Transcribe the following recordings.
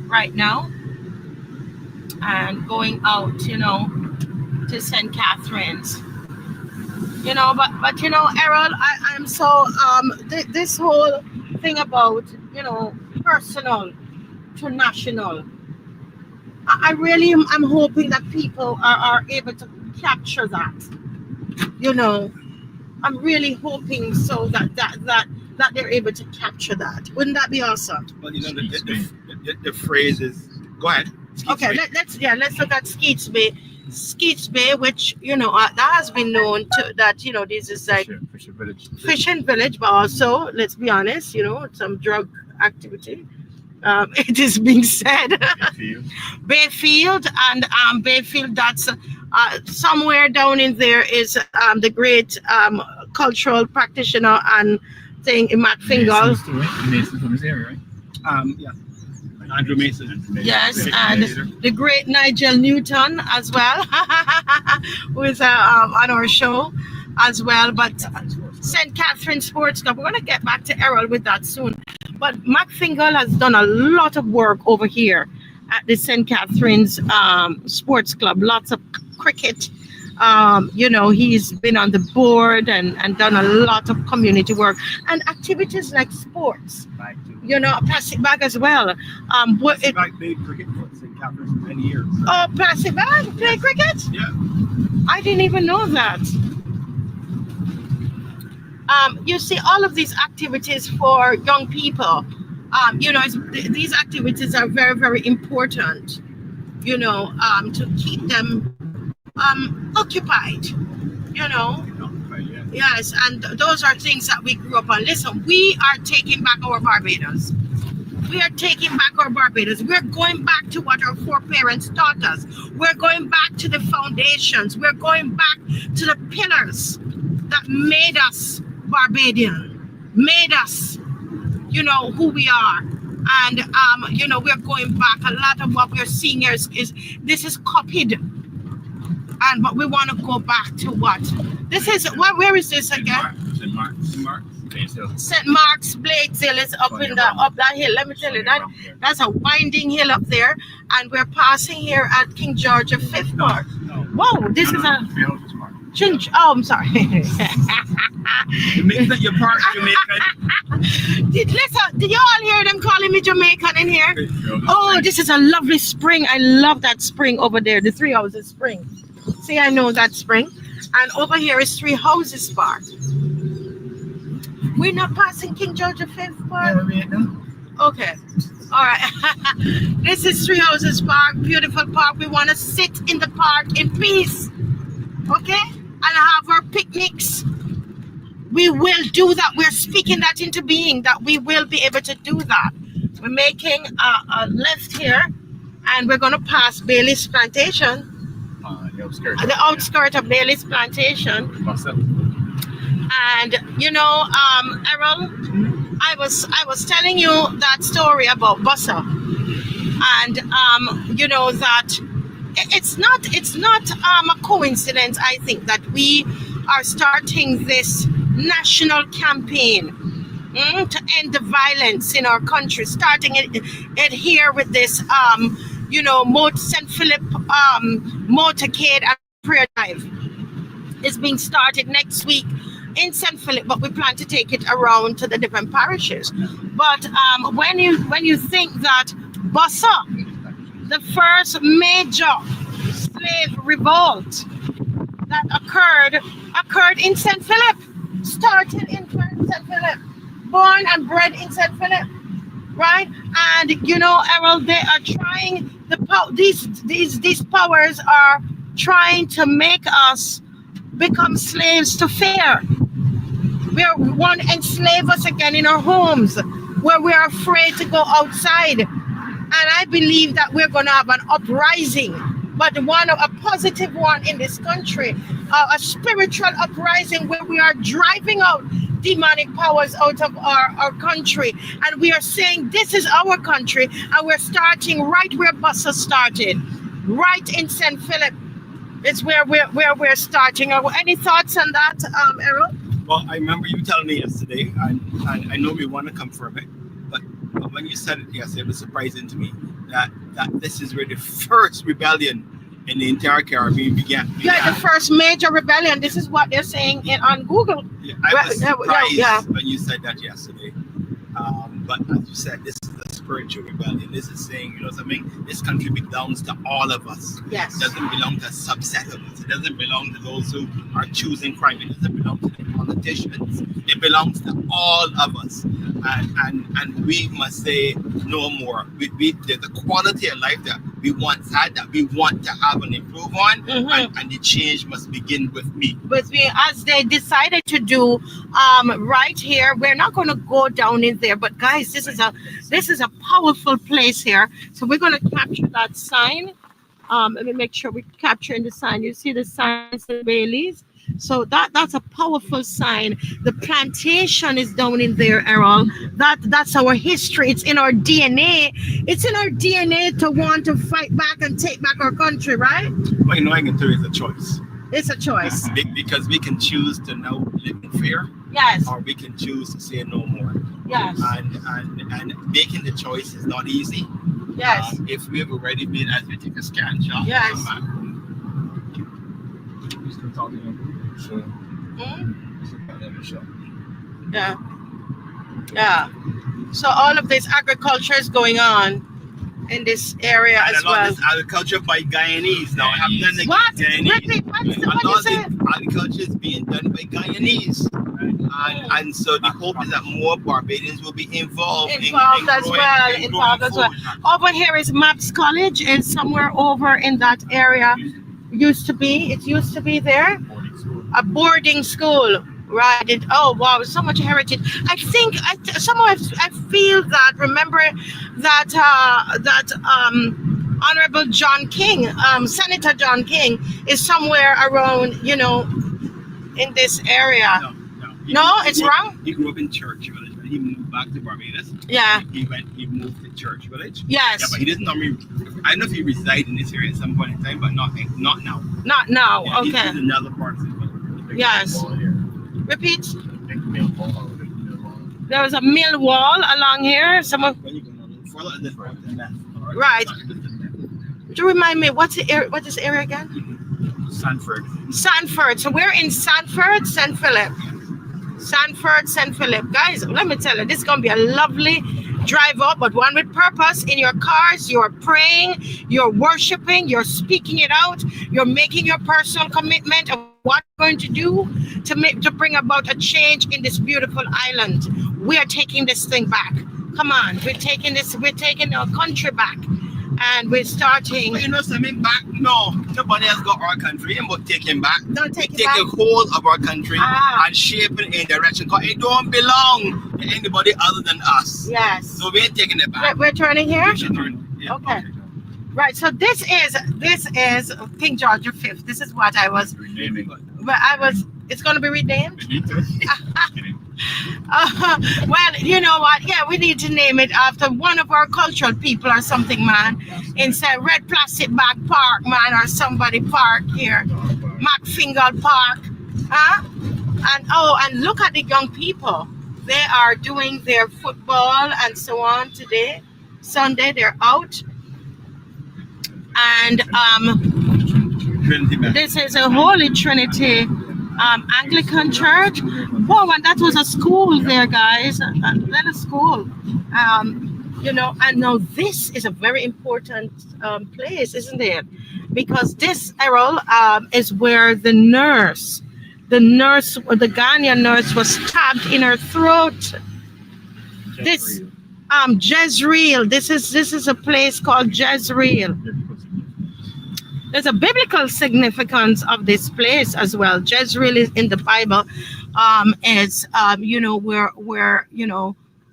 right now, and going out, to St. Catherine's. But Errol, I'm so this whole thing about personal to national. I really am hoping that people are able to capture that. I'm really hoping so that they're able to capture that. Wouldn't that be awesome? Well, the phrase is, go ahead. Okay, let's look at Skeets Bay. Skeets Bay, which that has been known to that this is like fishing village, but also, let's be honest, some drug activity. It is being said. Bayfield, and Bayfield, that's somewhere down in there is the great cultural practitioner and thing in McFingal. Mason's from this area, right? Yeah. Andrew Mason. Yes, and the great Nigel Newton as well, who is on our show as well. But St. Catherine Sports Club, we're going to get back to Errol with that soon. But McFingal has done a lot of work over here at the St. Catherine's Sports Club. Lots of cricket. He's been on the board and done a lot of community work and activities like sports. Plastic bag as well. Plastic bag played cricket for St. Catherine's for many years. Oh, plastic bag play cricket? Yeah. I didn't even know that. You see, all of these activities for young people, these activities are very, very important, to keep them occupied, Yes, and those are things that we grew up on. Listen, we are taking back our Barbados. We are taking back our Barbados. We're going back to what our foreparents taught us. We're going back to the foundations. We're going back to the pillars that made us Barbadian, made us, who we are. And, we're going back. A lot of what we're seeing here is copied. But we want to go back to what? This is, where is this again? St. Mark's. St. Mark's Bladeshill is up that hill. Let me tell you, that's a winding hill up there. And we're passing here at King George V Park. Whoa, this is a... Oh, I'm sorry. Is that your part, Jamaican? Did you all hear them calling me Jamaican in here? Oh, this is a lovely spring. I love that spring over there, the Three Houses Spring. See, I know that spring. And over here is Three Houses Park. We're not passing King George V Park? Okay. All right. This is Three Houses Park, beautiful park. We want to sit in the park in peace. Okay? And have our picnics. We will do that. We're speaking that into being, that we will be able to do that. We're making a left here, and we're going to pass Bailey's Plantation. The outskirt of Bailey's Plantation. And Errol, I was telling you that story about Bussa, and that it's not a coincidence. I think that we are starting this national campaign to end the violence in our country, starting it here with this St. Philip Motorcade and prayer drive. Is being started next week in St. Philip, but we plan to take it around to the different parishes. But when you think that Bussa, the first major slave revolt that occurred in St. Philip, started in St. Philip, born and bred in St. Philip, right? And Errol, they are trying these powers are trying to make us become slaves to fear. We want to enslave us again in our homes, where we are afraid to go outside. And I believe that we're going to have an uprising, but a positive one in this country, a spiritual uprising where we are driving out demonic powers out of our country. And we are saying this is our country, and we're starting right where Bussa started, right in St. Philip. It's where we're starting. Any thoughts on that, Errol? Well, I remember you telling me yesterday, and I know we want to confirm it, but when you said it yesterday, it was surprising to me that this is where the first rebellion in the entire Caribbean began. Yeah, the first major rebellion. This is what they're saying on Google. Yeah, I was surprised yeah. when you said that yesterday. But as you said, this is a spiritual rebellion. This is saying, you know something, this country belongs to all of us. Yes. It doesn't belong to a subset of us. It doesn't belong to those who are choosing crime. It doesn't belong to the politicians. It belongs to all of us. And we must say no more. The quality of life that we once had, that we want to have and improve on, and the change must begin with me. With me, as they decided to do right here, we're not going to go down in there, but guys, this is a powerful place here. So we're going to capture that sign. Let me make sure we're capturing the sign. You see the signs and Bailey's. So that's a powerful sign. The plantation is down in there, Errol. That's our history. It's in our DNA. It's in our DNA to want to fight back and take back our country, right? Well, you know, I can tell you it's a choice. It's a choice. Because we can choose to now live in fear. Yes. Or we can choose to say no more. Yes. And making the choice is not easy. Yes. If we've already been, as we take a scan shot. Yes. Yeah. Yeah. So all of this agriculture is going on in this area and as a lot well. of this agriculture by Guyanese now. I have done the What? Guyanese. Repeat, what you This said? agriculture is being done by Guyanese. And so the hope is that more Barbadians will be involved As well. Over here is Maps College. It's somewhere over in that area. It used to be there. A boarding school. Right. Oh wow, so much heritage. I think I feel that. Remember that Honorable John King, Senator John King, is somewhere around, in this area. No, it's wrong. He grew up in Church Village, but he moved back to Barbados. Yeah. He moved to Church Village. Yes. Yeah, but he doesn't normally. I don't know if he reside in this area at some point in time, but not now. Not now. Yeah, okay. He's another part of it. Yes. Repeat. There was a mill wall along here. Right. Do you remind me what is area again? Sanford. So we're in Sanford, St. Philip. St. Philip. Guys, let me tell you, this is gonna be a lovely drive up, but one with purpose. In your cars, you're praying, you're worshiping, you're speaking it out, you're making your personal commitment of what you're going to do to bring about a change in this beautiful island. We are taking this thing back. Come on, we're taking our country back. And we're starting. But something back? No, nobody has got our country, but taking back. Don't take a hold of our country and shape it in direction. Because it don't belong to anybody other than us. Yes. So we're taking it back. We're turning here. Yeah, okay. Right. So this is King George V. This is what I was. It's going to be renamed. Well, you know what? Yeah, we need to name it after one of our cultural people or something, man. Instead, Red Plastic Bag Park, man, or somebody park here. McFingal Park. Huh? And look at the young people. They are doing their football and so on today. Sunday, they're out. And this is a Holy Trinity Anglican church. Whoa, and that was a school there, guys. A little school. And now this is a very important place, isn't it? Because this, Errol, is where the Ghanaian nurse was stabbed in her throat. This Jezreel. This is a place called Jezreel. There's a biblical significance of this place as well. Jezreel is in the Bible. It's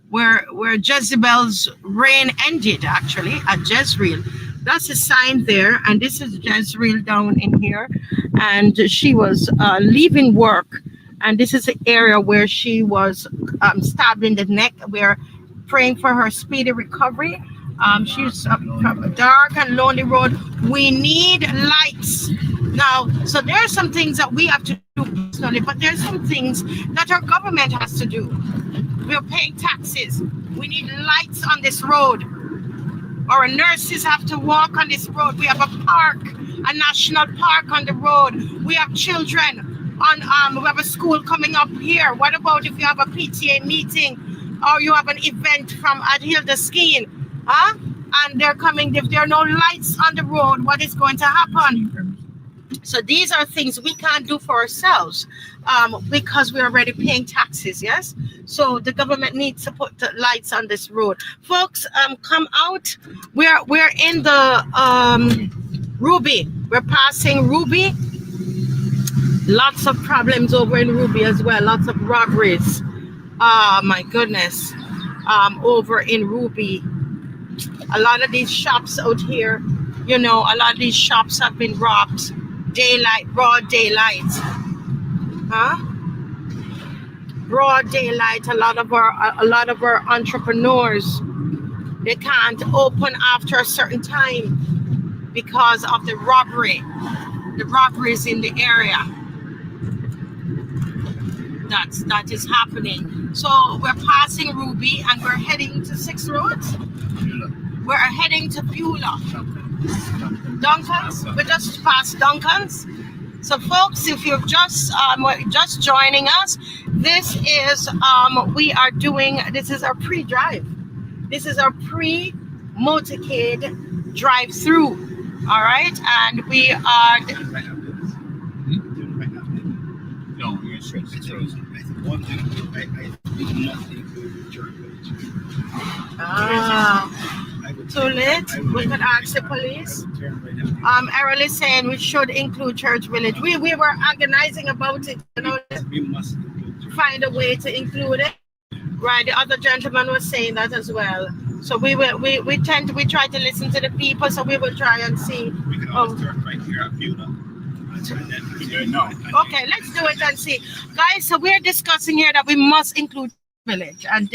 where Jezebel's reign ended, actually, at Jezreel. That's a sign there, and this is Jezreel down in here. And she was leaving work, and this is the area where she was stabbed in the neck. We're praying for her speedy recovery. She's from a dark and lonely road. We need lights now. So there are some things that we have to do personally, but there's some things that our government has to do. We're paying taxes. We need lights on this road. Our nurses have to walk on this road. We have a park, a national park on the road. We have children on we have a school coming up here. What about if you have a PTA meeting or you have an event from Adhilda skiing? Huh? And they're coming, if there are no lights on the road, what is going to happen? So these are things we can't do for ourselves because we're already paying taxes, yes? So the government needs to put the lights on this road. Folks, come out. We're in the Ruby. We're passing Ruby. Lots of problems over in Ruby as well. Lots of robberies. My goodness. Over in Ruby. A lot of these shops out here, you know, a lot of these shops have been robbed. Daylight, broad daylight. Huh? Broad daylight. A lot of our entrepreneurs, they can't open after a certain time because of the robbery. The robberies in the area. That is happening. So we're passing Ruby and we're heading to 6 Roads. We're heading to Beulah. Duncan's. We just passed Duncan's. So folks, if you're just joining us, this is this is our pre-drive. This is our pre-Motorcade drive-through. All right, and we are. No, you're straight. One thing I must include church. Too late. We could ask the police. Errol is saying we should include Church Village. We were organizing about it, you know, We must find a way to include it. Right. The other gentleman was saying that as well. So we try to listen to the people. So we will try and see. We can always turn right here at Beulah. Okay, let's do it and see, guys. So we're discussing here that we must include village, and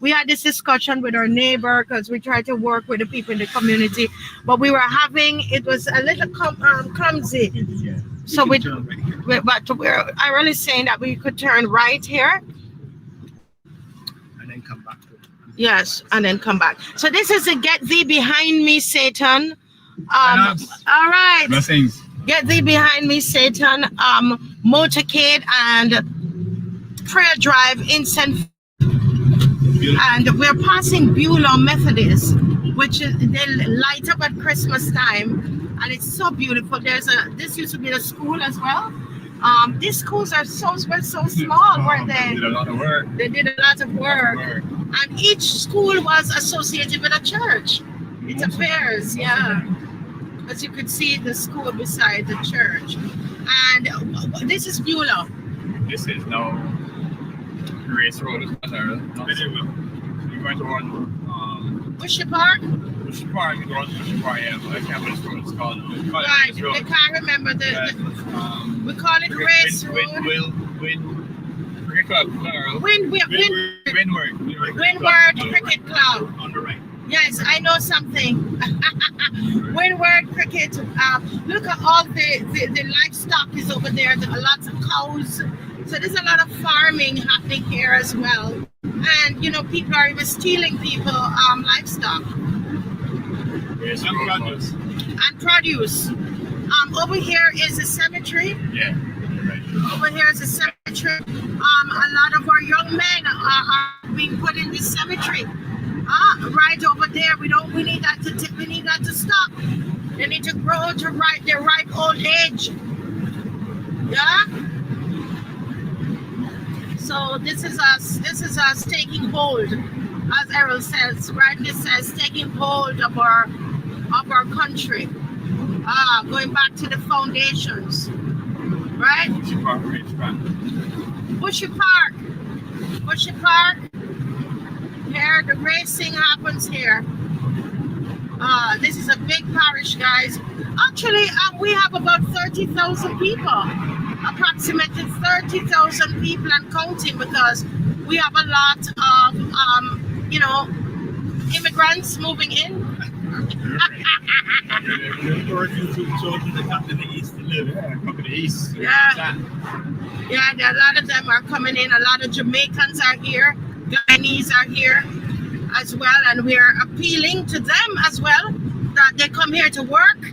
we had this discussion with our neighbor because we try to work with the people in the community, but it was a little clumsy. So I really saying that we could turn right here. And then come back. Yes, and then come back. So this is a Get Thee Behind Me, Satan. All right. Blessings. Get Thee Behind Me, Satan. Motorcade and prayer drive incense. And we're passing Beulah Methodist, which is they light up at Christmas time, and it's so beautiful. This used to be a school as well. These schools were so small, weren't they? They did a lot of work. They did a lot of work. And each school was associated with a church. It's affairs, yeah. As you could see, the school beside the church. And this is Beulah. This is now Race Road. You're going to run Bushy Park? Bushy Park, you go on Bushy Park, yeah, but I can't remember what it's called. Right, I can't remember we call it Race Road. Windward Cricket Club. On the right. Yes, I know something. Windward Cricket. Look at all the livestock is over there. There are lots of cows. So there's a lot of farming happening here as well. And, you know, people are even stealing people livestock. Yes, and produce. Over here is a cemetery. Yeah, right. Over here is a cemetery. A lot of our young men are being put in this cemetery. Right over there. We need that to stop. They need to grow to their ripe old age. Yeah. So this is us taking hold, as Errol says, rightly says, taking hold of our country. Going back to the foundations. Right? Bushy Park. Bushy Park. Here the racing happens here. This is a big parish, guys. Actually, we have about 30,000 people. Approximately 30,000 people and counting, because we have a lot of immigrants moving in. Yeah, a lot of them are coming in. A lot of Jamaicans are here. Guyanese are here as well, and we're appealing to them as well that they come here to work